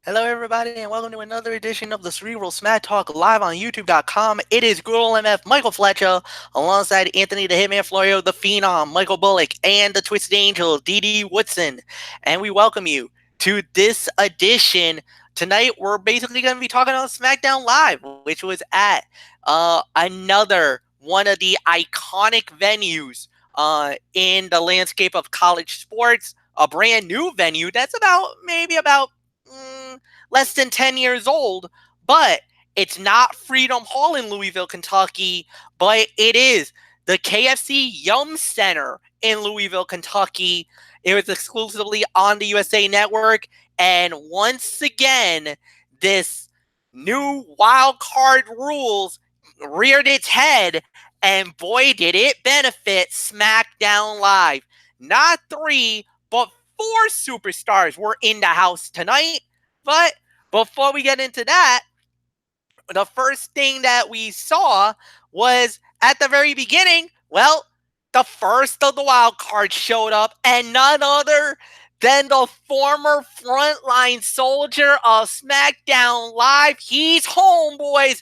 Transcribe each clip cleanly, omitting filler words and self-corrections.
Hello, everybody, and welcome to another edition of the Cerebral Smack Talk live on YouTube.com. It is Gruel MF Michael Fletcher alongside Anthony the Hitman Florio, the Phenom, Michael Bullock, and the Twisted Angel, Dee Woodson. And we welcome you to this edition. Tonight, we're basically going to be talking about Smackdown Live, which was at another one of the iconic venues in the landscape of college sports. A brand new venue that's maybe about less than 10 years old, but it's not Freedom Hall in Louisville, Kentucky, but it is the KFC Yum Center in Louisville, Kentucky. It was exclusively on the USA Network, and once again, this new wild card rules reared its head, and boy, did it benefit SmackDown Live. Not three, but four superstars were in the house tonight. But before we get into that, the first thing that we saw was at the very beginning, well, the first of the wild cards showed up, and none other than the former frontline soldier of SmackDown Live. He's home, boys.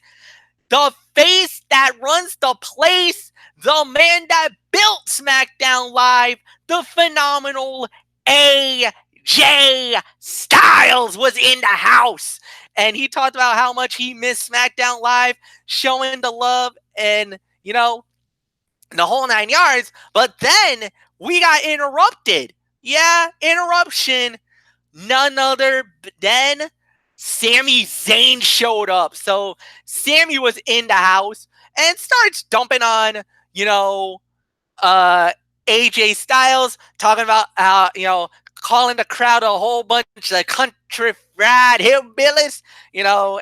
The face that runs the place, the man that built SmackDown Live, the phenomenal AJ Styles was in the house. And he talked about how much he missed SmackDown Live, showing the love and, the whole 9 yards. But then we got interrupted. Yeah, interruption. None other than Sami Zayn showed up. So Sami was in the house and starts dumping on, you know, uh, AJ Styles, talking about calling the crowd a whole bunch of country fried hillbillies,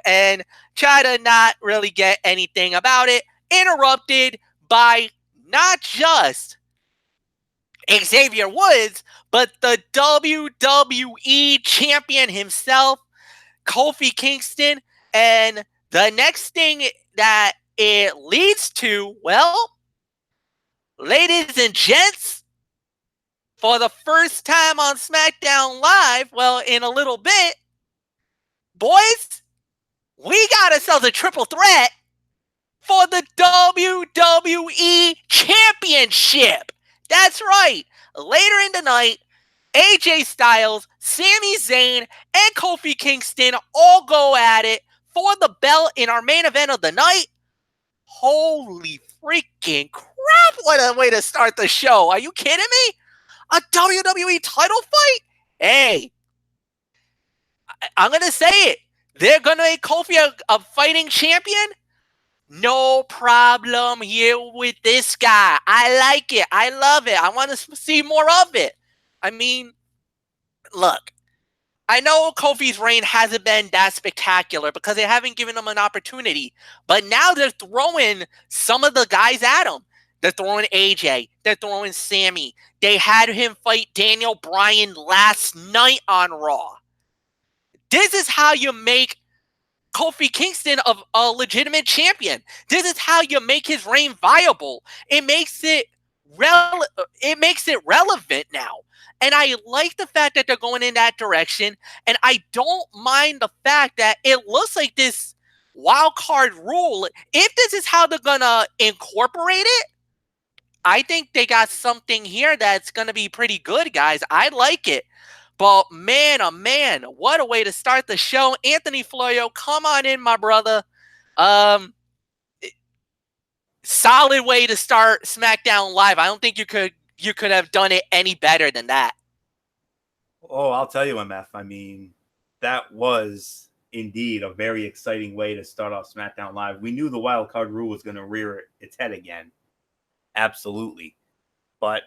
and try to not really get anything about it. Interrupted by not just Xavier Woods, but the WWE champion himself, Kofi Kingston. And the next thing that it leads to, well, ladies and gents, for the first time on SmackDown Live, well, in a little bit, boys, we got ourselves a triple threat for the WWE Championship. That's right. Later in the night, AJ Styles, Sami Zayn, and Kofi Kingston all go at it for the belt in our main event of the night. Holy freaking crap. What a way to start the show. Are you kidding me? A WWE title fight? Hey, I'm going to say it. They're going to make Kofi a fighting champion? No problem here with this guy. I like it. I love it. I want to see more of it. I mean, look, I know Kofi's reign hasn't been that spectacular because they haven't given him an opportunity. But now they're throwing some of the guys at him. They're throwing AJ. They're throwing Sammy. They had him fight Daniel Bryan last night on Raw. This is how you make Kofi Kingston a legitimate champion. This is how you make his reign viable. It makes it relevant now. And I like the fact that they're going in that direction. And I don't mind the fact that it looks like this wild card rule, if this is how they're going to incorporate it, I think they got something here that's going to be pretty good, guys. I like it. But man, oh man, what a way to start the show. Anthony Florio, come on in, my brother. Um, Solid way to start SmackDown Live. I don't think you could have done it any better than that. Oh, I'll tell you, MF. I mean, that was indeed a very exciting way to start off SmackDown Live. We knew the wild card rule was going to rear its head again. Absolutely. But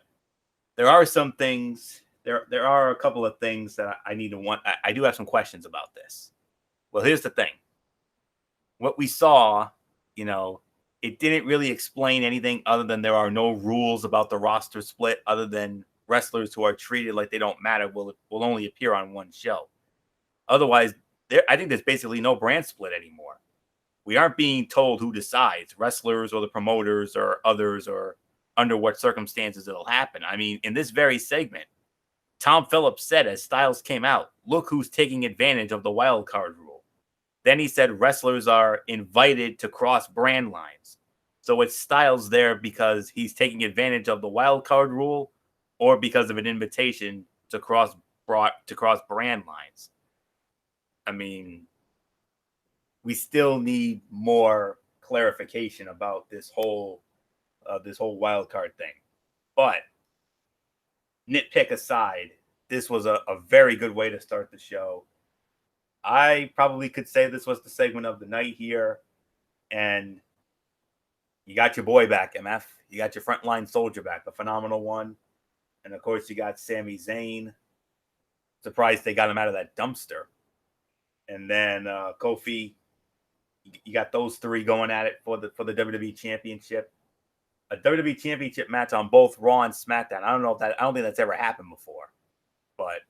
there are some things, there are a couple of things that I need to want. I do have some questions about this. Well, here's the thing. What we saw, it didn't really explain anything other than there are no rules about the roster split other than wrestlers who are treated like they don't matter will only appear on one show. Otherwise, I think there's basically no brand split anymore. We aren't being told who decides, wrestlers or the promoters or others, or under what circumstances it'll happen. I mean, in this very segment, Tom Phillips said as Styles came out, look who's taking advantage of the wild card rule. Then he said wrestlers are invited to cross brand lines. So it's Styles there because he's taking advantage of the wild card rule or because of an invitation to cross brand lines. I mean, we still need more clarification about this whole wild card thing. But nitpick aside, this was a very good way to start the show. I probably could say this was the segment of the night here. And you got your boy back, MF. You got your frontline soldier back, the phenomenal one. And of course, you got Sami Zayn. Surprised they got him out of that dumpster. And then Kofi, you got those three going at it for the WWE Championship. A WWE Championship match on both Raw and SmackDown. I don't think that's ever happened before. But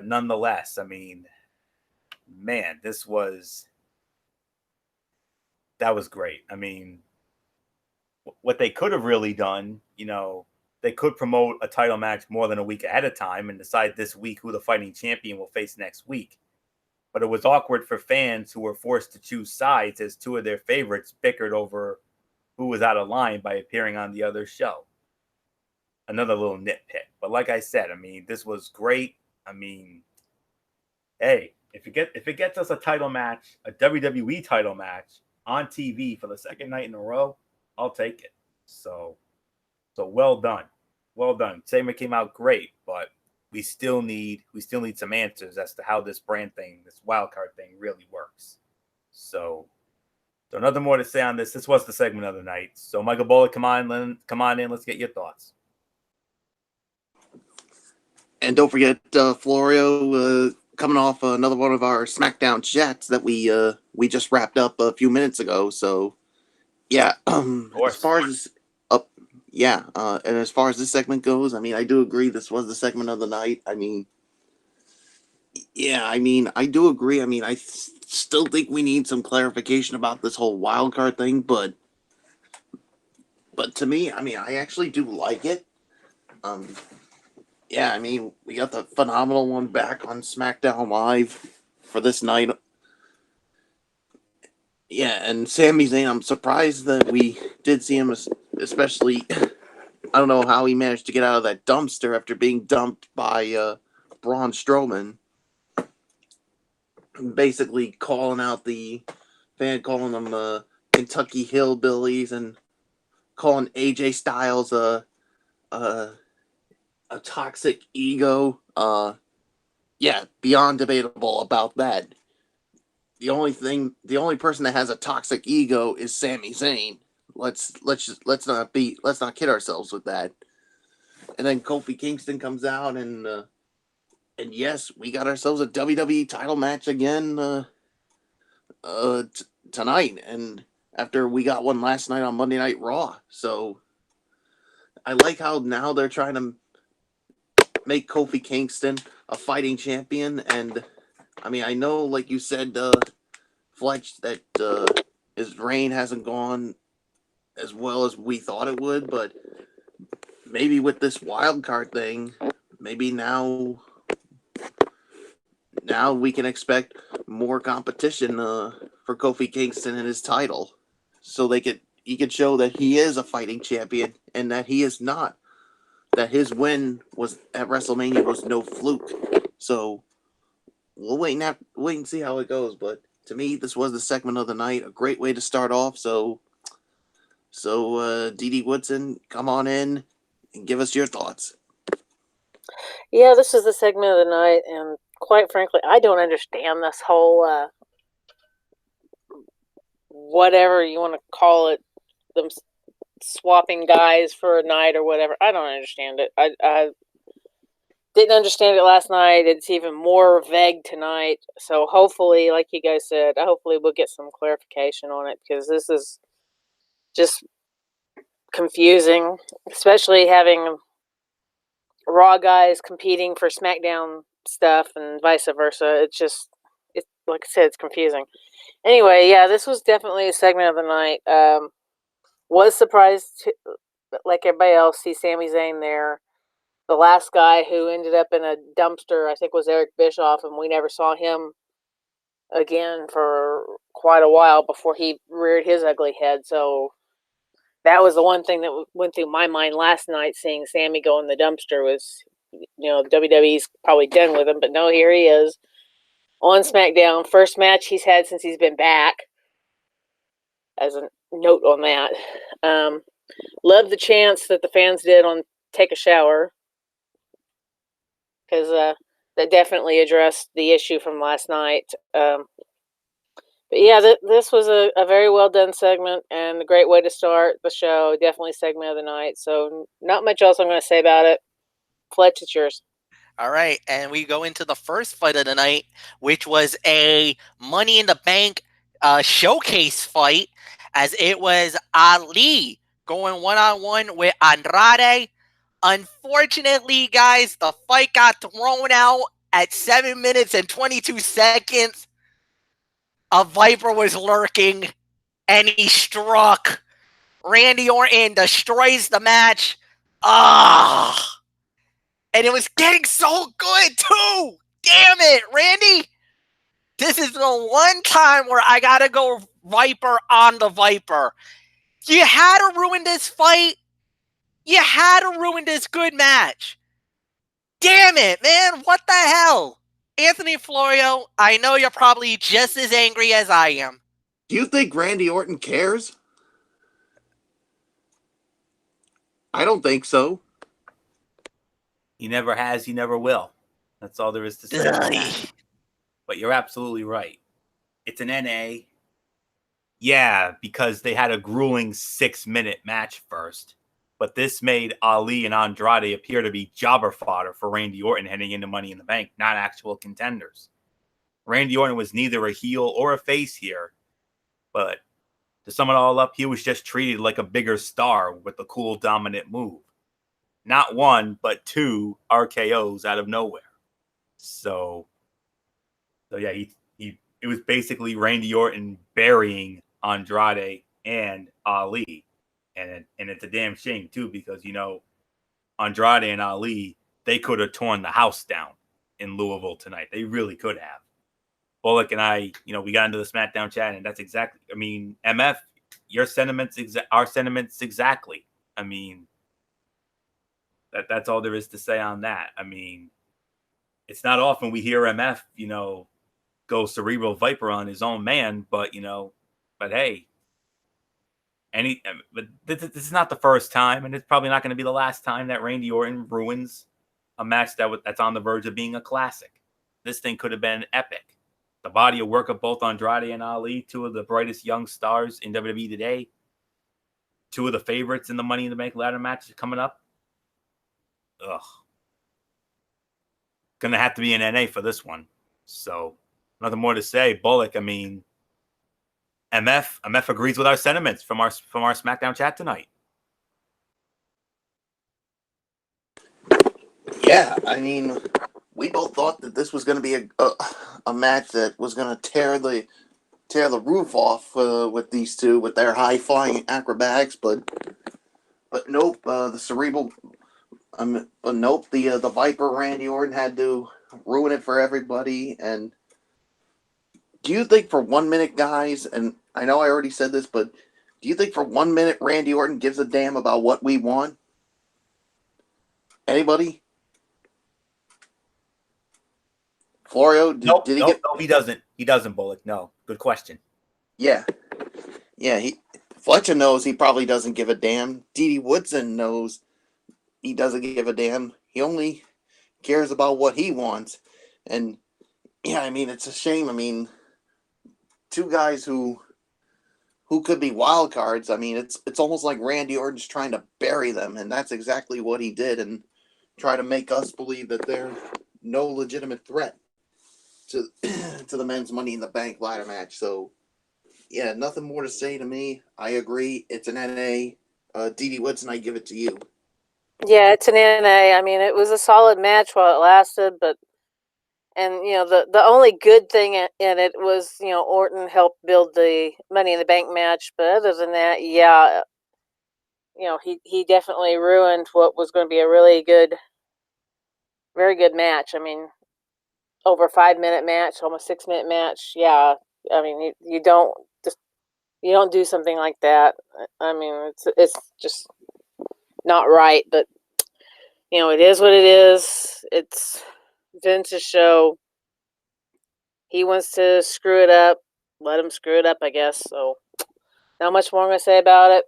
nonetheless, I mean, man, that was great. I mean, what they could have really done, they could promote a title match more than a week ahead of time and decide this week who the fighting champion will face next week. But it was awkward for fans who were forced to choose sides as two of their favorites bickered over who was out of line by appearing on the other show. Another little nitpick. But like I said, I mean, this was great. I mean, hey, if it gets us a title match, a WWE title match on TV for the second night in a row, I'll take it. So well done. Well done. Segment came out great, but we still need some answers as to how this brand thing, this wild card thing really works. So nothing more to say on this. This was the segment of the night. So Michael Bullock, come on in. Let's get your thoughts. And don't forget Florio coming off another one of our SmackDown chats that we just wrapped up a few minutes ago. So yeah, as far as and as far as this segment goes, I mean, I do agree this was the segment of the night. I mean, yeah, I mean, I do agree. I mean, I still think we need some clarification about this whole wild card thing, but to me, I mean, I actually do like it. Yeah, I mean, we got the phenomenal one back on SmackDown Live for this night. Yeah, and Sami Zayn, I'm surprised that we did see him, especially, I don't know how he managed to get out of that dumpster after being dumped by Braun Strowman. Basically calling out the fan, calling them Kentucky hillbillies, and calling AJ Styles a toxic ego. Yeah, beyond debatable about that. The only person that has a toxic ego is Sami Zayn. Let's not kid ourselves with that. And then Kofi Kingston comes out and yes, we got ourselves a WWE title match again tonight, and after we got one last night on Monday Night Raw. So I like how now they're trying to make Kofi Kingston a fighting champion, and I mean, I know, like you said, Fletch, that his reign hasn't gone as well as we thought it would, but maybe with this wild card thing, maybe now we can expect more competition for Kofi Kingston and his title, so he could show that he is a fighting champion and that he is not, that his win was at WrestleMania was no fluke. So we'll wait and see how it goes. But to me, this was the segment of the night, a great way to start off. So Dee Woodson, come on in and give us your thoughts. Yeah, this is the segment of the night, and quite frankly, I don't understand this whole whatever you want to call it, them swapping guys for a night or whatever. I don't understand it. I didn't understand it last night. It's even more vague tonight. So hopefully, like you guys said, hopefully we'll get some clarification on it, because this is just confusing, especially having Raw guys competing for SmackDown stuff and vice versa. It's like I said, it's confusing. Anyway, yeah, this was definitely a segment of the night. Was surprised, like everybody else, see Sami Zayn there. the last guy who ended up in a dumpster, I think, was Eric Bischoff, and we never saw him again for quite a while before he reared his ugly head. So that was the one thing that went through my mind last night, seeing Sammy go in the dumpster was, WWE's probably done with him, but no, here he is on SmackDown. First match he's had since he's been back, as a note on that. Love the chants that the fans did on Take a Shower, because that definitely addressed the issue from last night. But yeah, this was a very well done segment and a great way to start the show. Definitely segment of the night. So not much else I'm going to say about it. Fletch, it's yours. All right, and we go into the first fight of the night, which was a Money in the Bank showcase fight, as it was Ali going one-on-one with Andrade. Unfortunately, guys, the fight got thrown out at 7 minutes and 22 seconds. A Viper was lurking, and he struck. Randy Orton destroys the match. And it was getting so good, too. Damn it, Randy. This is the one time where I got to go Viper on the Viper. You had to ruin this fight. You had to ruin this good match. Damn it, man. What the hell? Anthony Florio, I know you're probably just as angry as I am. Do you think Randy Orton cares? I don't think so. He never has, he never will. That's all there is to say. But you're absolutely right. It's an NA. Yeah, because they had a grueling 6-minute match first. But this made Ali and Andrade appear to be jobber fodder for Randy Orton heading into Money in the Bank, not actual contenders. Randy Orton was neither a heel or a face here. But to sum it all up, he was just treated like a bigger star with a cool, dominant move. Not one, but 2 RKOs out of nowhere. So yeah, it was basically Randy Orton burying Andrade and Ali. And it's a damn shame, too, because, Andrade and Ali, they could have torn the house down in Louisville tonight. They really could have. Bullock and I, we got into the SmackDown chat, and that's exactly, MF, your sentiments, our sentiments exactly. That's all there is to say on that. It's not often we hear MF, go cerebral Viper on his own man, but hey, but this is not the first time, and it's probably not going to be the last time that Randy Orton ruins a match that's on the verge of being a classic. This thing could have been epic. The body of work of both Andrade and Ali, 2 of the brightest young stars in WWE today, 2 of the favorites in the Money in the Bank ladder matches coming up. Ugh. Gonna have to be an NA for this one. So, nothing more to say. Bullock, MF agrees with our sentiments from our SmackDown chat tonight. Yeah, we both thought that this was going to be a match that was going to tear the roof off with these two with their high flying acrobatics, but nope, the cerebral. But nope, the Viper Randy Orton had to ruin it for everybody. And do you think for 1 minute, guys, and I know I already said this, but do you think for 1 minute Randy Orton gives a damn about what we want? Anybody? Florio, Nope, he doesn't. He doesn't, Bullock. No. Good question. Yeah. Fletcher knows he probably doesn't give a damn. Dee Woodson knows he doesn't give a damn. He only cares about what he wants. And yeah, it's a shame. 2 guys who could be wild cards. It's almost like Randy Orton's trying to bury them, and that's exactly what he did, and try to make us believe that they're no legitimate threat to the men's Money in the Bank ladder match. So yeah, nothing more to say to me. I agree. It's an NA. Dee Woodson, I give it to you. Yeah, it's an NA. It was a solid match while it lasted, and the only good thing in it was Orton helped build the Money in the Bank match. But other than that, yeah, he definitely ruined what was going to be a really good very good match. I mean, over 5-minute match, almost 6-minute match. Yeah, I mean, you don't do something like that. I mean, it's just not right. But it is what it is. It's Vince's show. He wants to screw it up. Let him screw it up, I guess. So, not much more I'm gonna say about it.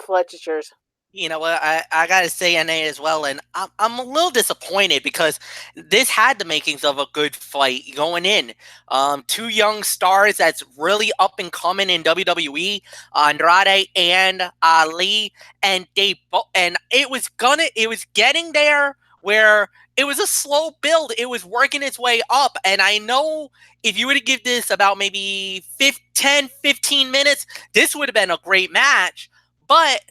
Fletch, it's yours. You know what? I gotta say NA as well, and I'm a little disappointed because this had the makings of a good fight going in. Two young stars that's really up and coming in WWE, Andrade and Ali, and it was getting there where it was a slow build. It was working its way up, and I know if you were to give this about maybe 10, 15 minutes, this would have been a great match, but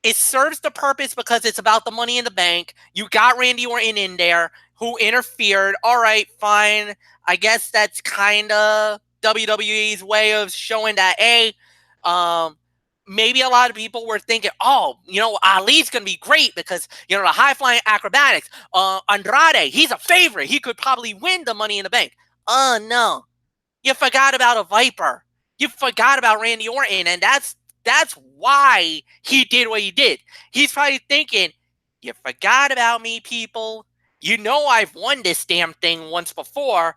it serves the purpose because it's about the Money in the Bank. You got Randy Orton in there who interfered. All right, fine. I guess that's kind of WWE's way of showing that, maybe a lot of people were thinking, Ali's going to be great because, the high-flying acrobatics. Andrade, he's a favorite. He could probably win the Money in the Bank. Oh, no. You forgot about a Viper. You forgot about Randy Orton, and that's why he did what he did. He's probably thinking, you forgot about me, people. You know I've won this damn thing once before,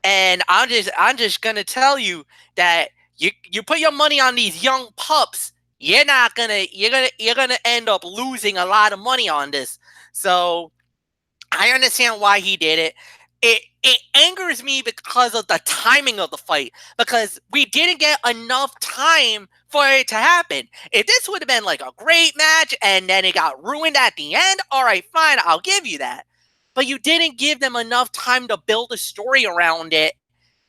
and I'm just gonna tell you that you put your money on these young pups, you're gonna end up losing a lot of money on this. So I understand why he did it. It angers me because of the timing of the fight, because we didn't get enough time for it to happen. If this would have been like a great match and then it got ruined at the end, all right, fine, I'll give you that. But you didn't give them enough time to build a story around it,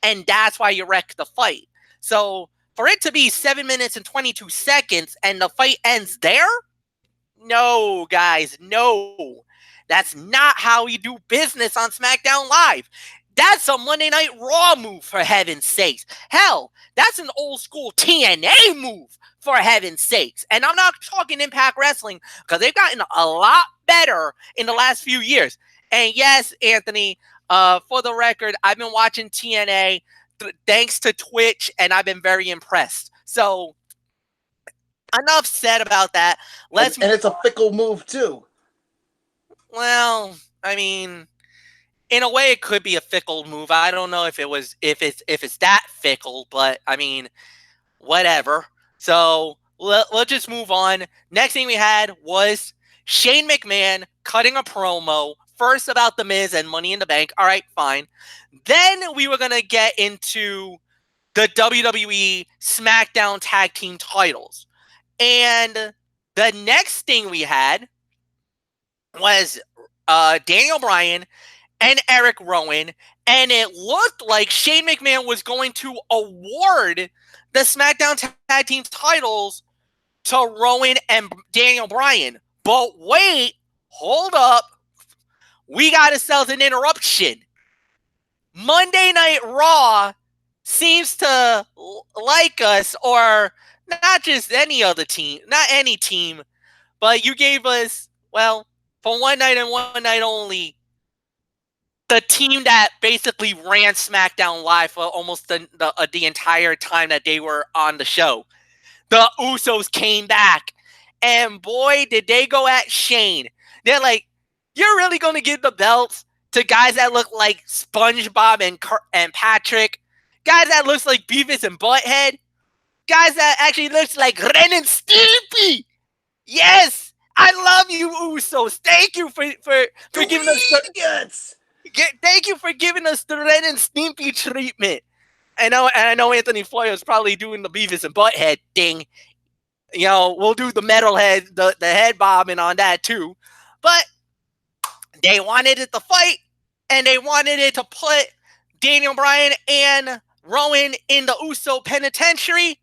and that's why you wrecked the fight. So for it to be 7 minutes and 22 seconds and the fight ends there? No, guys, no. That's not how we do business on SmackDown Live. That's a Monday Night Raw move, for heaven's sakes. Hell, that's an old school TNA move, for heaven's sakes. And I'm not talking Impact Wrestling, because they've gotten a lot better in the last few years. And yes, Anthony, for the record, I've been watching TNA thanks to Twitch, and I've been very impressed. So, enough said about that. And it's a fickle move, too. Well, I mean, in a way, it could be a fickle move. I don't know if it's that fickle, but I mean, whatever. So let's just move on. Next thing we had was Shane McMahon cutting a promo first about The Miz and Money in the Bank. All right, fine. Then we were gonna get into the WWE SmackDown Tag Team titles, and the next thing we had was Daniel Bryan and Eric Rowan, and it looked like Shane McMahon was going to award the SmackDown Tag Team titles to Rowan and Daniel Bryan. But wait, hold up. We got ourselves an interruption. Monday Night Raw seems to like us, or not just any other team, not any team, but you gave us, well, for one night and one night only, the team that basically ran SmackDown Live for almost the entire time that they were on the show. The Usos came back, and boy, did they go at Shane. They're like, you're really going to give the belts to guys that look like SpongeBob and Patrick? Guys that looks like Beavis and Butthead? Guys that actually looks like Ren and Stimpy? Yes! I love you, Usos. Thank you for giving us thank you for giving us the Ren and Stimpy treatment. I know Anthony Floyd is probably doing the Beavis and Butthead thing. We'll do the metalhead, the head bobbing on that too. But they wanted it to fight, and they wanted it to put Daniel Bryan and Rowan in the Uso penitentiary.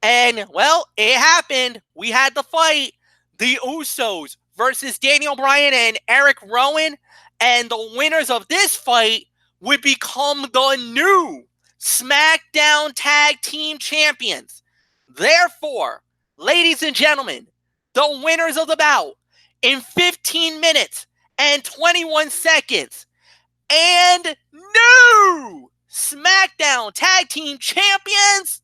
And, well, it happened. We had the fight. The Usos versus Daniel Bryan and Eric Rowan. And the winners of this fight would become the new SmackDown Tag Team Champions. Therefore, ladies and gentlemen, the winners of the bout in 15 minutes and 21 seconds. And new SmackDown Tag Team Champions,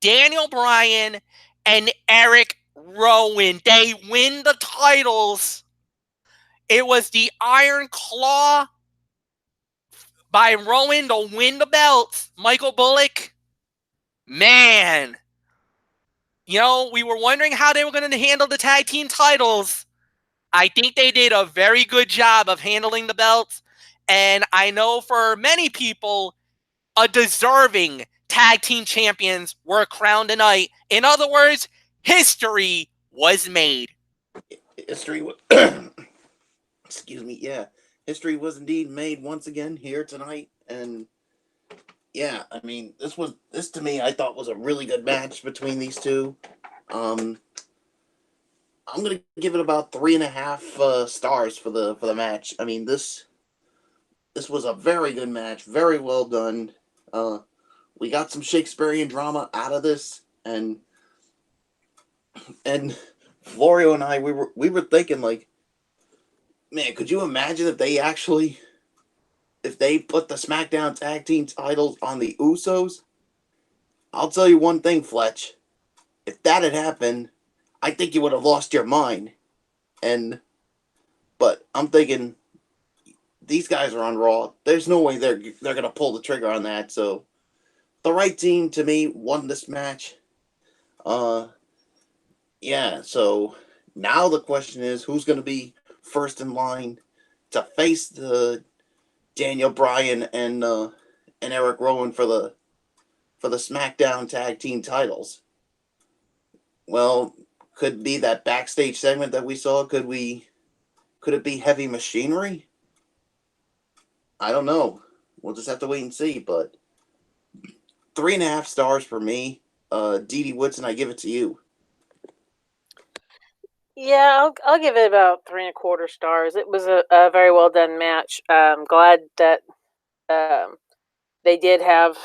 Daniel Bryan and Eric Rowan. They win the titles. It was the Iron Claw by Rowan to win the belts. Michael Bullock, man. You know, we were wondering how they were going to handle the tag team titles. I think they did a very good job of handling the belts. And I know for many people, a deserving tag team champions were crowned tonight. In other words, history was made. History excuse me, yeah. History was indeed made once again here tonight, and yeah, I mean, this to me I thought was a really good match between these two. I'm gonna give it about 3.5 stars for the match. I mean, this was a very good match, very well done. We got some Shakespearean drama out of this, and Florio and I we were thinking, like, man, could you imagine if they put the SmackDown tag team titles on the Usos? I'll tell you one thing, Fletch. If that had happened, I think you would have lost your mind. But I'm thinking these guys are on Raw. There's no way they're gonna pull the trigger on that. So the right team to me won this match. Yeah. So now the question is, who's gonna be first in line to face the Daniel Bryan and Eric Rowan for the SmackDown tag team titles? Well, could be that backstage segment that we saw. Could it be Heavy Machinery? I don't know. We'll just have to wait and see. But 3.5 stars for me. Dee Dee Woodson, I give it to you. Yeah, I'll give it about 3.25 stars. It was a very well done match. I'm glad that they did have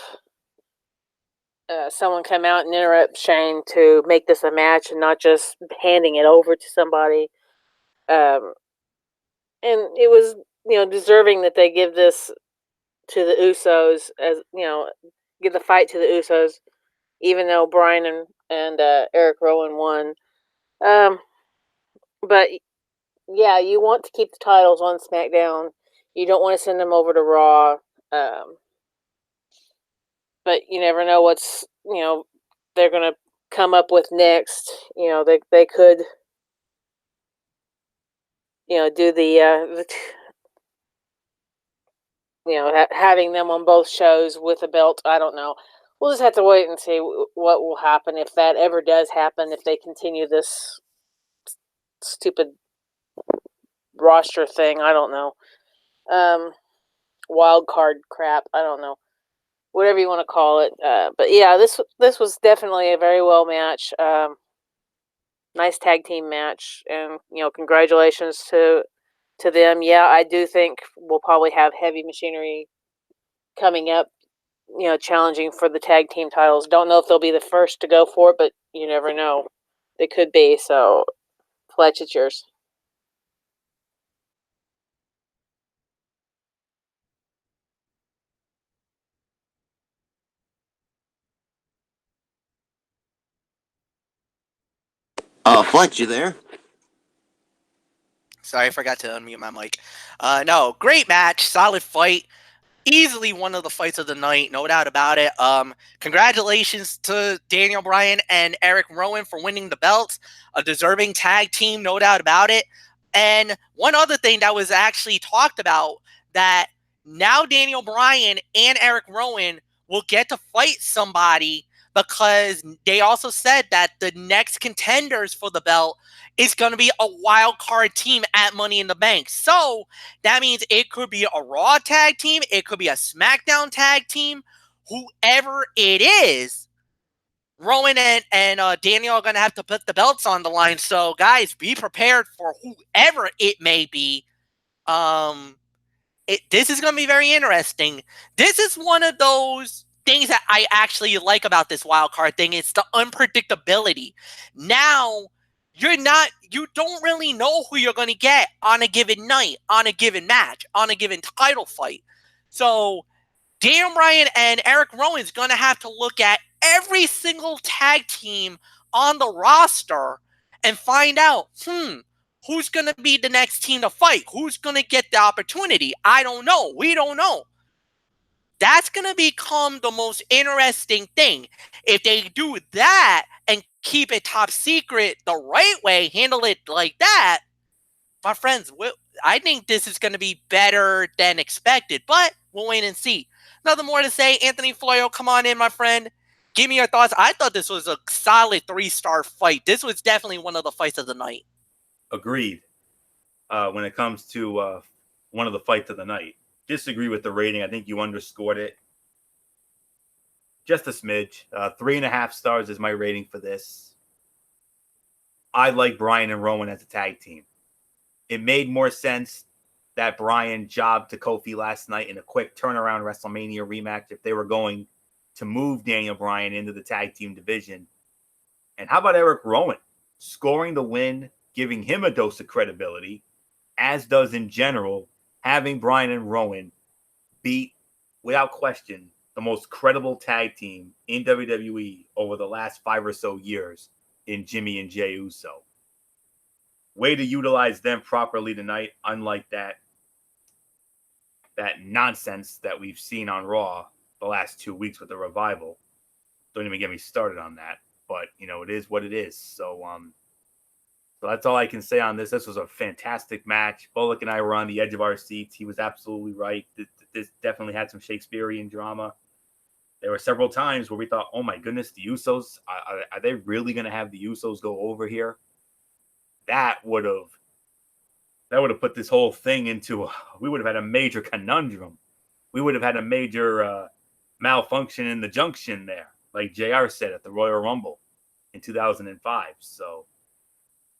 someone come out and interrupt Shane to make this a match and not just handing it over to somebody. And it was, deserving that they give this to the Usos, as give the fight to the Usos, even though Bryan and Eric Rowan won. But yeah, you want to keep the titles on SmackDown. You don't want to send them over to Raw. But you never know what's they're gonna come up with next. They could do the having them on both shows with a belt. I don't know. We'll just have to wait and see what will happen, if that ever does happen, if they continue this stupid roster thing. I don't know. Wild card crap. I don't know. Whatever you want to call it. But yeah, this was definitely a very well match. Nice tag team match, and congratulations to them. Yeah, I do think we'll probably have Heavy Machinery coming up, challenging for the tag team titles. Don't know if they'll be the first to go for it, but you never know. They could be. So, Fletch, it's yours. Fletch, you there? Sorry, I forgot to unmute my mic. No, great match, solid fight. Easily one of the fights of the night, no doubt about it. Congratulations to Daniel Bryan and Eric Rowan for winning the belts. A deserving tag team, no doubt about it. And one other thing that was actually talked about, that now Daniel Bryan and Eric Rowan will get to fight somebody, because they also said that the next contenders for the belt is going to be a wild card team at Money in the Bank. So that means it could be a Raw tag team, it could be a SmackDown tag team, whoever it is. Rowan and Daniel are going to have to put the belts on the line. So guys, be prepared for whoever it may be. This is going to be very interesting. This is one of those things that I actually like about this wild card thing. It's the unpredictability. Now, you don't really know who you're going to get on a given night, on a given match, on a given title fight. So Daniel Bryan and Eric Rowan's going to have to look at every single tag team on the roster and find out, who's going to be the next team to fight? Who's going to get the opportunity? I don't know. We don't know. That's going to become the most interesting thing. If they do that and keep it top secret the right way, handle it like that, my friends, I think this is going to be better than expected, but we'll wait and see. Nothing more to say. Anthony Florio, come on in, my friend. Give me your thoughts. I thought this was a solid 3-star fight. This was definitely one of the fights of the night. Agreed. When it comes to one of the fights of the night. Disagree with the rating. I think you underscored it. Just a smidge. 3.5 stars is my rating for this. I like Bryan and Rowan as a tag team. It made more sense that Bryan jobbed to Kofi last night in a quick turnaround WrestleMania rematch if they were going to move Daniel Bryan into the tag team division. And how about Eric Rowan scoring the win, giving him a dose of credibility, as does in general having Bryan and Rowan beat, without question, the most credible tag team in WWE over the last 5 or so years in Jimmy and Jey Uso. Way to utilize them properly tonight, unlike that nonsense that we've seen on Raw the last 2 weeks with the Revival. Don't even get me started on that. But, it is what it is. So that's all I can say on this. This was a fantastic match. Bullock and I were on the edge of our seats. He was absolutely right. This definitely had some Shakespearean drama. There were several times where we thought, oh my goodness, the Usos, are they really going to have the Usos go over here? That would have put this whole thing into, we would have had a major conundrum. We would have had a major malfunction in the junction there, like JR said at the Royal Rumble in 2005.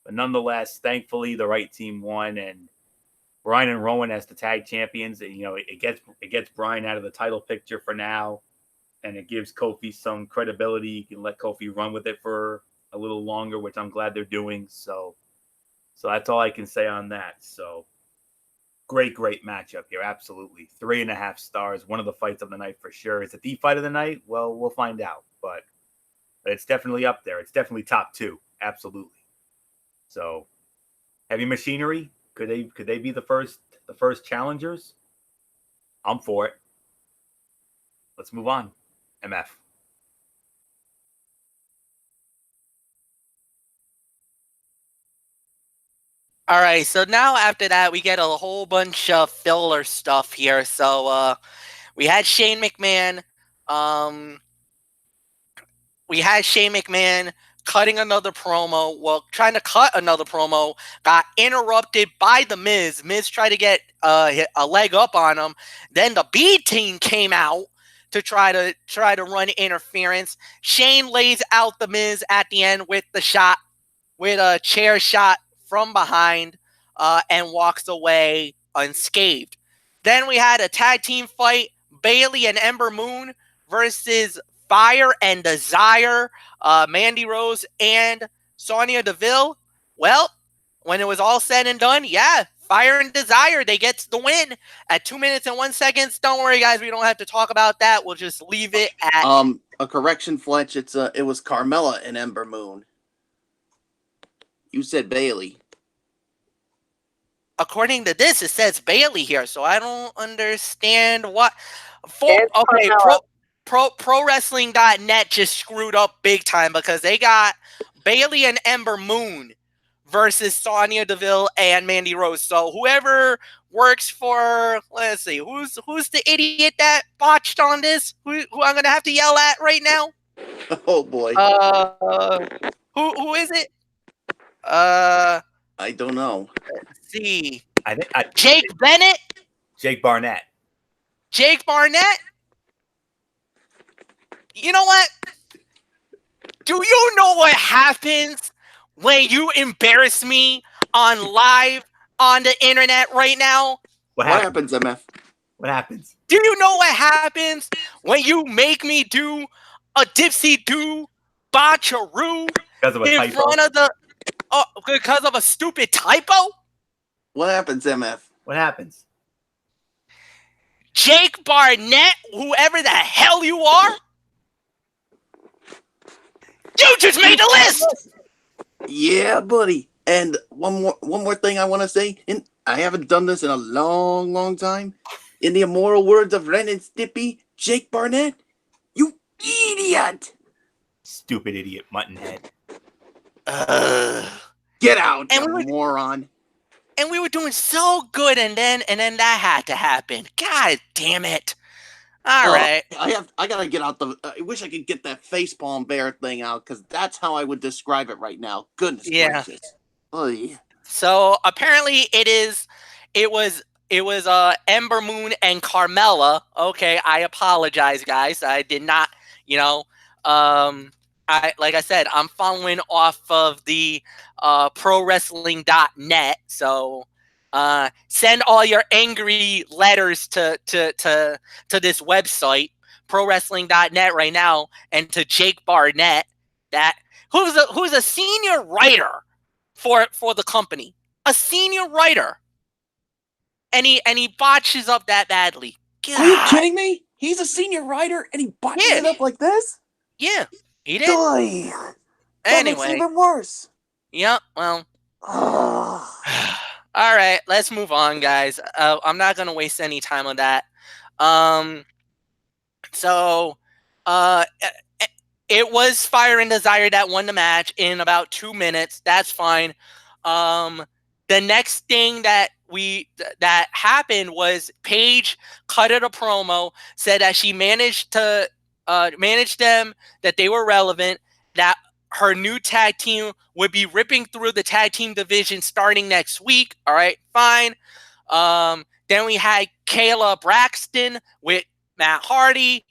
But nonetheless, thankfully, the right team won, and Bryan and Rowan as the tag champions. It gets Bryan out of the title picture for now, and it gives Kofi some credibility. You can let Kofi run with it for a little longer, which I'm glad they're doing. So that's all I can say on that. So great matchup here. Absolutely. 3.5 stars. One of the fights of the night for sure. Is it the fight of the night? Well, we'll find out. But it's definitely up there. It's definitely top 2. Absolutely. So Heavy Machinery, could they be the first challengers? I'm for it. Let's move on. MF. All right, so now after that, we get a whole bunch of filler stuff here. So we had Shane McMahon. Cutting another promo. Well, trying to cut another promo. Got interrupted by The Miz. Miz tried to get a leg up on him. Then the B team came out to try to run interference. Shane lays out The Miz at the end with a chair shot from behind, and walks away unscathed. Then we had a tag team fight, Bayley and Ember Moon versus Fire and Desire, Mandy Rose and Sonya Deville. Well, when it was all said and done, Fire and Desire, they get the win at 2 minutes and 1 second. Don't worry, guys, we don't have to talk about that. We'll just leave it at a correction, Fletch. It was Carmella and Ember Moon. You said Bayley. According to this, it says Bayley here, so I don't understand what. ProWrestling.net just screwed up big time because they got Bayley and Ember Moon versus Sonya Deville and Mandy Rose. So whoever works for, let's see, who's the idiot that botched on this? Who I'm gonna have to yell at right now? Oh boy. Who is it? I don't know. Let's see. Jake Bennett? Jake Barnett. Jake Barnett? You know what? Do you know what happens when you embarrass me on live on the internet right now? What happens, MF? What happens? Do you know what happens when you make me do a dipsy-do botcharoo in front of the... Oh, because of a stupid typo? What happens, MF? What happens? Jake Barnett, whoever the hell you are, you just made the list. Yeah, buddy. And one more thing I want to say, and I haven't done this in a long time. In the immortal words of Ren and Stimpy, Jake Barnett, you idiot! Stupid idiot muttonhead. Get out, And you moron! And we were doing so good, and then that had to happen. God damn it! All right. I gotta get out the. I wish I could get that facepalm bear thing out, because that's how I would describe it right now. Goodness gracious. Oy. So apparently it was Ember Moon and Carmella. Okay, I apologize, guys. I did not, like I said, I'm following off of the prowrestling.net. So send all your angry letters to this website, prowrestling.net right now, and to Jake Barnett, who's a senior writer for the company, a senior writer, and he botches up that badly. God. Are you kidding me? He's a senior writer and he botches it up like this? Yeah, he did. That Anyway, makes it even worse. Yeah, well. All right, let's move on, guys. I'm not gonna waste any time on that. It was Fire and Desire that won the match in about 2 minutes. That's fine. The next thing that happened was Paige cut a promo, said that she managed to manage them, that they were relevant, that her new tag team would be ripping through the tag team division starting next week. All right, fine. Then we had Kayla Braxton with Matt Hardy.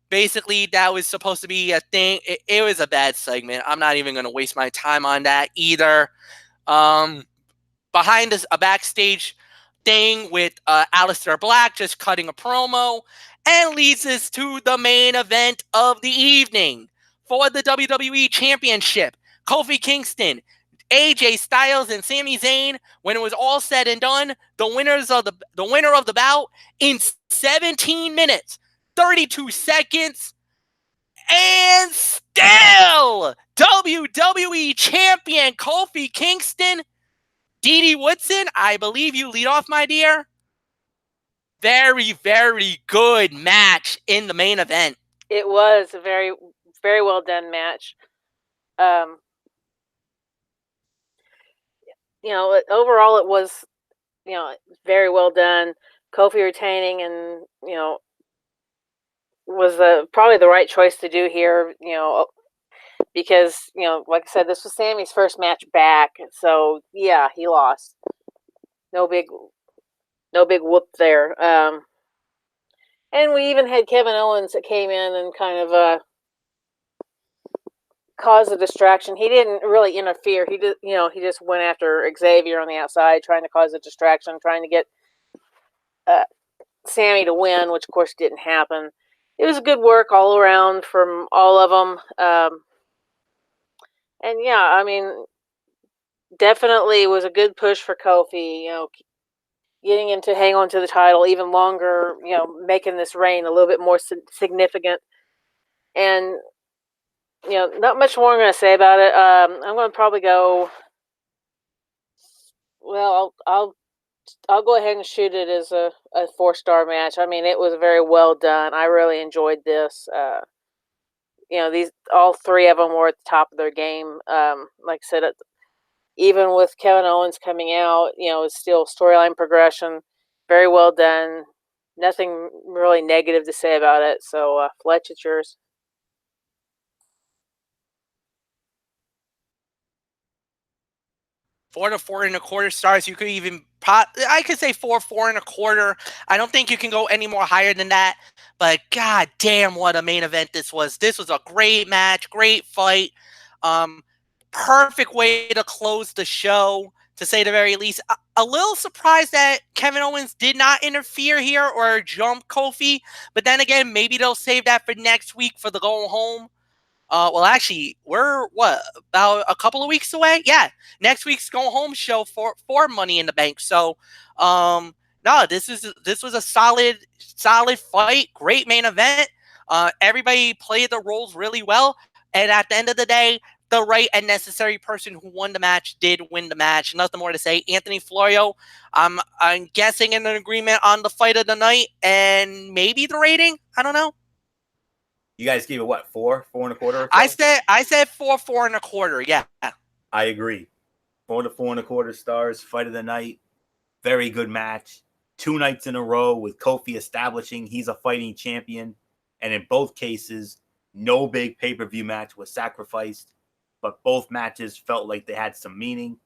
Basically, that was supposed to be a thing. It was a bad segment. I'm not even going to waste my time on that either. Behind us, a backstage thing with Aleister Black just cutting a promo, and leads us to the main event of the evening for the WWE Championship. Kofi Kingston, AJ Styles, and Sami Zayn. When it was all said and done, the winner of the bout in 17 minutes, 32 seconds, and still WWE Champion Kofi Kingston. Dee Woodson, I believe you lead off, my dear. Very, very good match in the main event. It was a very, very well done match. Overall it was, very well done. Kofi retaining, and was probably the right choice to do here. Because like I said, this was Sammy's first match back, so yeah, he lost. No big whoop there. And we even had Kevin Owens that came in and kind of caused a distraction. He didn't really interfere. He just went after Xavier on the outside, trying to cause a distraction, trying to get Sammy to win, which of course didn't happen. It was good work all around from all of them. And yeah, I mean, definitely was a good push for Kofi, getting him to hang on to the title even longer, making this reign a little bit more significant. And, not much more I'm going to say about it. I'm going to probably go, well, I'll go ahead and shoot it as a 4-star match. I mean, it was very well done. I really enjoyed this. All three of them were at the top of their game. Like I said, even with Kevin Owens coming out, it's still storyline progression. Very well done. Nothing really negative to say about it. So, Fletch, it's yours. 4 to 4.25 stars. You could even, I could say 4.25. I don't think you can go any more higher than that. But god damn, what a main event this was. This was a great match, great fight. Perfect way to close the show, to say the very least. A little surprised that Kevin Owens did not interfere here or jump Kofi. But then again, maybe they'll save that for next week for the go home. Well, actually, we're about a couple of weeks away. Yeah, next week's go home show for Money in the Bank. So, no, this was a solid fight. Great main event. Everybody played their roles really well, and at the end of the day, the right and necessary person who won the match did win the match. Nothing more to say. Anthony Florio, I'm guessing in an agreement on the fight of the night and maybe the rating. I don't know. You guys gave it what, 4.25 or so? I said 4.25. Yeah. I agree. 4 to 4.25 stars. Fight of the night. Very good match. 2 nights in a row with Kofi establishing he's a fighting champion. And in both cases, no big pay-per-view match was sacrificed, but both matches felt like they had some meaning.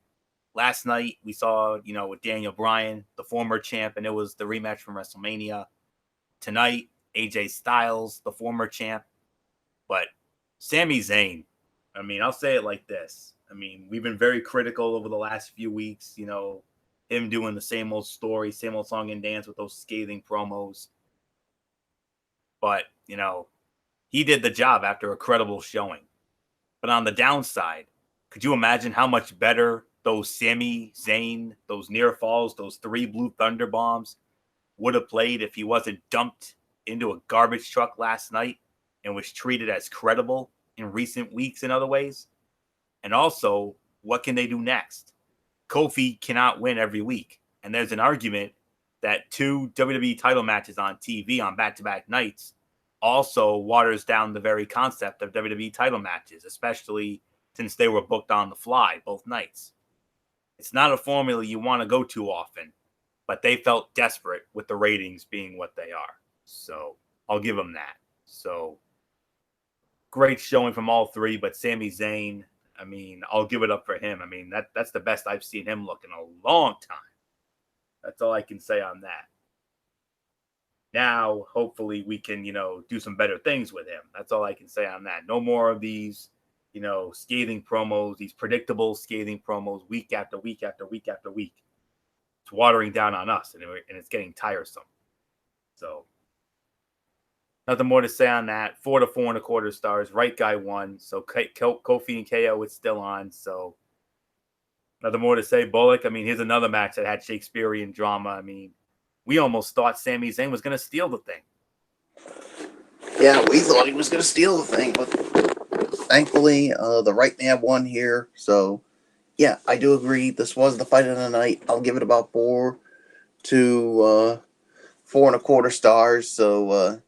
Last night, we saw, with Daniel Bryan, the former champ, and it was the rematch from WrestleMania. Tonight, AJ Styles, the former champ. But Sami Zayn, I'll say it like this. We've been very critical over the last few weeks, him doing the same old story, same old song and dance with those scathing promos. But, he did the job after a credible showing. But on the downside, could you imagine how much better those Sami Zayn, those near falls, those 3 Blue Thunder bombs would have played if he wasn't dumped into a garbage truck last night and was treated as credible in recent weeks in other ways? And also, what can they do next? Kofi cannot win every week. And there's an argument that 2 WWE title matches on TV on back-to-back nights also waters down the very concept of WWE title matches, especially since they were booked on the fly both nights. It's not a formula you want to go to often, but they felt desperate with the ratings being what they are. So I'll give them that. So great showing from all 3, but Sami Zayn, I'll give it up for him. That's the best I've seen him look in a long time. That's all I can say on that. Now, hopefully we can, do some better things with him. That's all I can say on that. No more of these, scathing promos, these predictable scathing promos week after week after week after week. It's watering down on us, and it's getting tiresome. So, nothing more to say on that. 4 to 4.25 stars. Right guy won. So, Kofi and KO is still on. So, nothing more to say. Bullock, here's another match that had Shakespearean drama. We almost thought Sami Zayn was going to steal the thing. Yeah, we thought he was going to steal the thing, but thankfully, the right man won here. So, yeah, I do agree. This was the fight of the night. I'll give it about 4 to 4.25 stars. So,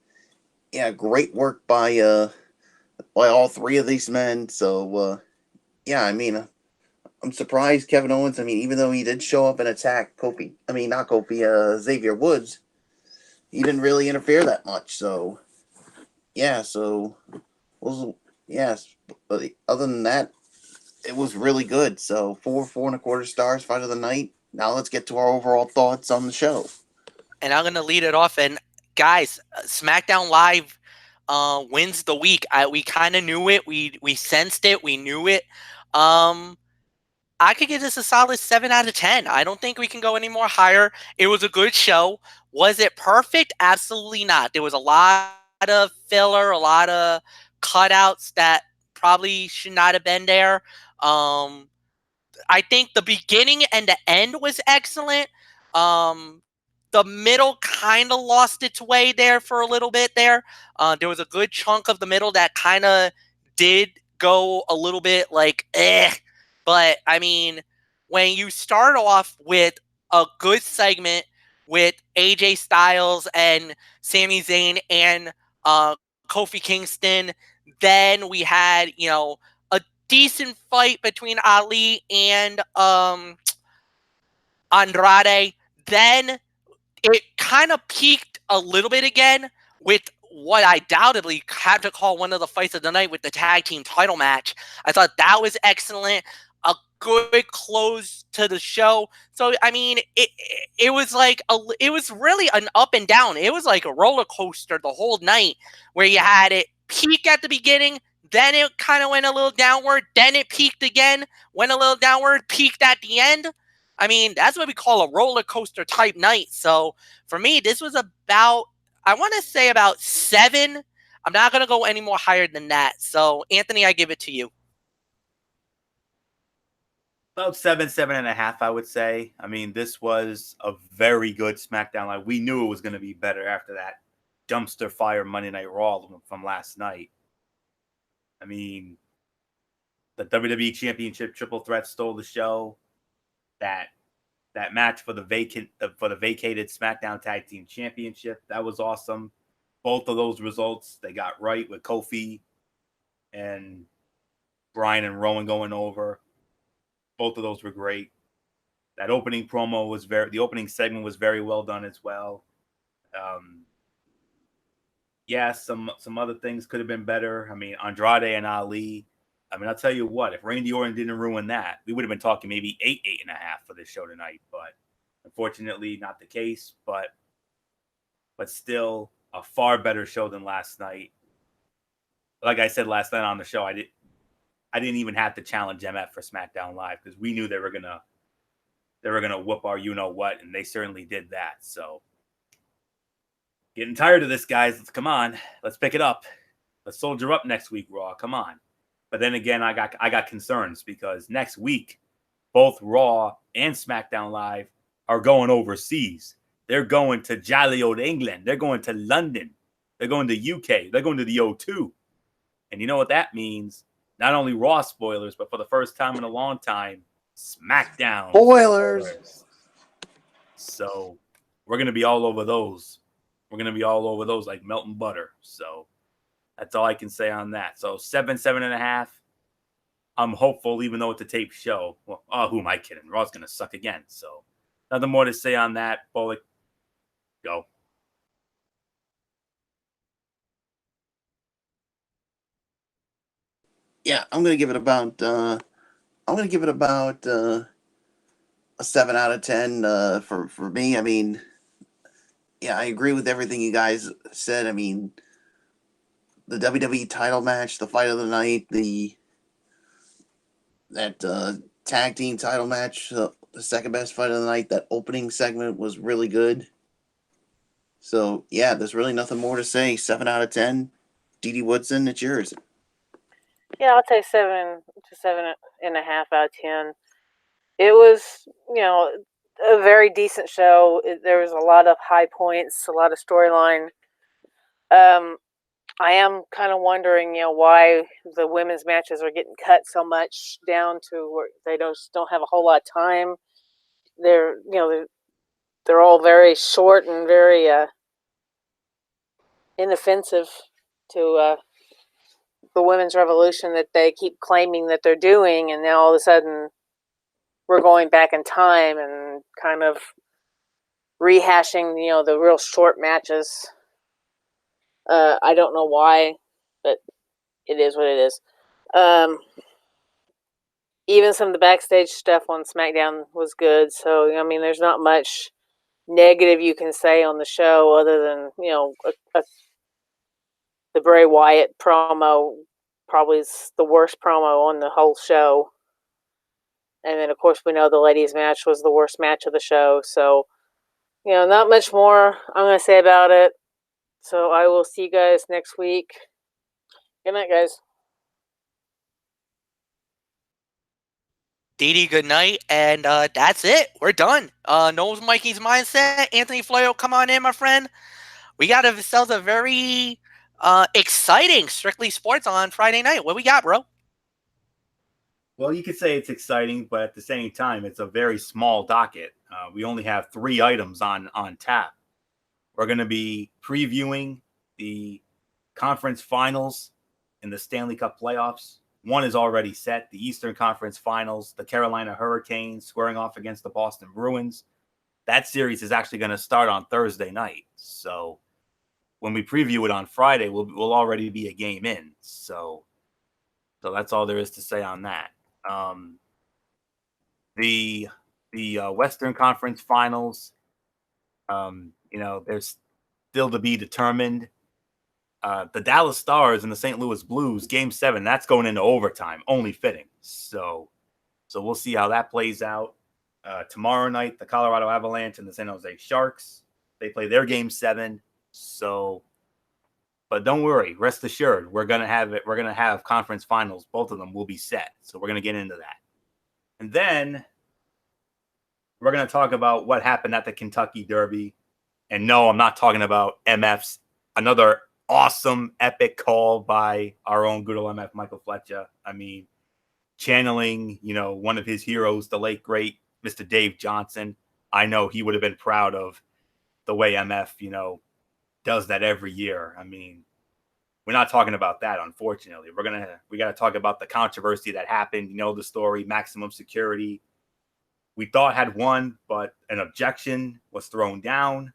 yeah, great work by all 3 of these men. So, yeah, I'm surprised Kevin Owens, even though he did show up and attack Xavier Woods, he didn't really interfere that much. So, yeah, but other than that, it was really good. So, 4.25 stars, fight of the night. Now let's get to our overall thoughts on the show. And I'm going to lead it off. And guys, SmackDown Live wins the week. We kind of knew it. We sensed it. We knew it. I could give this a solid 7 out of 10. I don't think we can go any more higher. It was a good show. Was it perfect? Absolutely not. There was a lot of filler, a lot of cutouts that probably should not have been there. I think the beginning and the end was excellent. The middle kind of lost its way there for a little bit there. There was a good chunk of the middle that kind of did go a little bit like, eh. But, when you start off with a good segment with AJ Styles and Sami Zayn and Kofi Kingston, then we had, a decent fight between Ali and Andrade. Then it kind of peaked a little bit again with what I doubtedly have to call one of the fights of the night with the tag team title match. I thought that was excellent. A good close to the show. So, it was like, it was really an up and down. It was like a roller coaster the whole night where you had it peak at the beginning, then it kind of went a little downward, then it peaked again, went a little downward, peaked at the end. That's what we call a roller coaster type night. So for me, this was about, I want to say about 7 I'm not going to go any more higher than that. So, Anthony, I give it to you. About 7.5, I would say. I mean, this was a very good SmackDown Live. We knew it was going to be better after that dumpster fire Monday Night Raw from last night. I mean, the WWE Championship Triple Threat stole the show. That match for the vacated SmackDown Tag Team Championship, that was awesome. Both of those results they got right with Kofi and Bryan and Rowan going over. Both of those were great. That opening promo was the opening segment was very well done as well. Yeah, some other things could have been better. I mean, Andrade and Ali. I mean, I'll tell you what, if Randy Orton didn't ruin that, we would have been talking maybe 8.5 for this show tonight. But unfortunately, not the case. But still, a far better show than last night. Like I said last night on the show, I didn't even have to challenge MF for SmackDown Live because we knew they were gonna whoop our you know what, and they certainly did that. So getting tired of this, guys. Come on, let's pick it up. Let's soldier up next week, Raw. Come on. But then again, I got concerns because next week, both Raw and SmackDown Live are going overseas. They're going to jolly old England. They're going to London. They're going to UK. They're going to the O2. And you know what that means? Not only Raw spoilers, but for the first time in a long time, SmackDown spoilers. So we're going to be all over those. We're going to be all over those like melting butter. So that's all I can say on that. So 7.5. I'm hopeful, even though it's a taped show. Well, who am I kidding? Raw's going to suck again. So nothing more to say on that. Bullock, go. Yeah, I'm gonna give it about a 7 out of 10 for me. I mean, yeah, I agree with everything you guys said. I mean, the WWE title match, the fight of the night, that tag team title match, the second best fight of the night, that opening segment was really good. So yeah, there's really nothing more to say. 7 out of 10. Dee Woodson, it's yours. Yeah, I'll take 7.5 out of 10. It was, a very decent show. There was a lot of high points, a lot of storyline. I am kind of wondering, why the women's matches are getting cut so much down to where they don't have a whole lot of time. They're all very short and very inoffensive to the women's revolution that they keep claiming that they're doing, and now all of a sudden we're going back in time and kind of rehashing, the real short matches. I don't know why, but it is what it is. Even some of the backstage stuff on SmackDown was good. So, I mean, there's not much negative you can say on the show other than, the Bray Wyatt promo probably is the worst promo on the whole show. And then, of course, we know the ladies' match was the worst match of the show. So, not much more I'm going to say about it. So I will see you guys next week. Good night, guys. Dee, good night. And that's it. We're done. Noel's Mikey's Mindset. Anthony Floyo, come on in, my friend. We got ourselves a very exciting Strictly Sports on Friday night. What we got, bro? Well, you could say it's exciting, but at the same time, it's a very small docket. We only have 3 items on tap. We're going to be previewing the conference finals in the Stanley Cup playoffs. One is already set, the Eastern Conference Finals, the Carolina Hurricanes squaring off against the Boston Bruins. That series is actually going to start on Thursday night. So when we preview it on Friday, we'll already be a game in. So that's all there is to say on that. The Western Conference Finals, there's still to be determined. The Dallas Stars and the St. Louis Blues, Game 7, that's going into overtime, only fitting. So we'll see how that plays out. Tomorrow night, the Colorado Avalanche and the San Jose Sharks, they play their Game 7. So But don't worry, rest assured, we're gonna have it. We're gonna have conference finals. Both of them will be set, so we're gonna get into that, and then we're gonna talk about what happened at the Kentucky Derby. And no, I'm not talking about MF's another awesome epic call by our own good old MF Michael Fletcher. I mean, channeling, one of his heroes, the late great Mr. Dave Johnson. I know he would have been proud of the way MF, does that every year. I mean, we're not talking about that, unfortunately. We got to talk about the controversy that happened. You know the story. Maximum Security, we thought had won, but an objection was thrown down.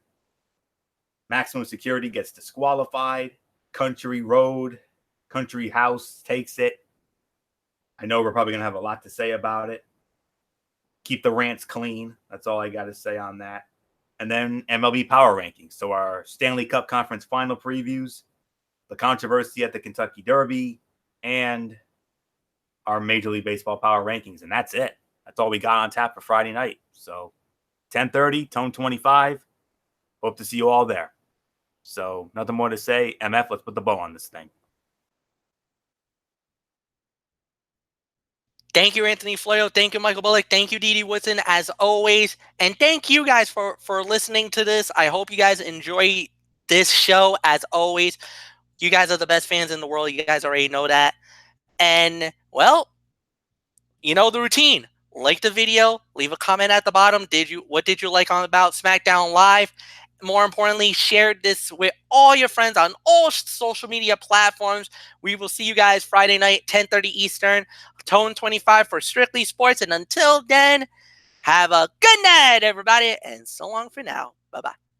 Maximum Security gets disqualified. Country House takes it. I know we're probably going to have a lot to say about it. Keep the rants clean. That's all I got to say on that. And then MLB Power Rankings. So our Stanley Cup Conference Final previews, the controversy at the Kentucky Derby, and our Major League Baseball Power Rankings. And that's it. That's all we got on tap for Friday night. So 10:30, Tone 25. Hope to see you all there. So nothing more to say. MF, let's put the bow on this thing. Thank you, Anthony Florio. Thank you, Michael Bullock. Thank you, Didi Woodson, as always. And thank you guys for listening to this. I hope you guys enjoy this show, as always. You guys are the best fans in the world. You guys already know that. And, well, you know the routine. Like the video. Leave a comment at the bottom. What did you like about SmackDown Live? More importantly, share this with all your friends on all social media platforms. We will see you guys Friday night, 10:30 Eastern, Tone 25 for Strictly Sports. And until then, have a good night, everybody. And so long for now. Bye-bye.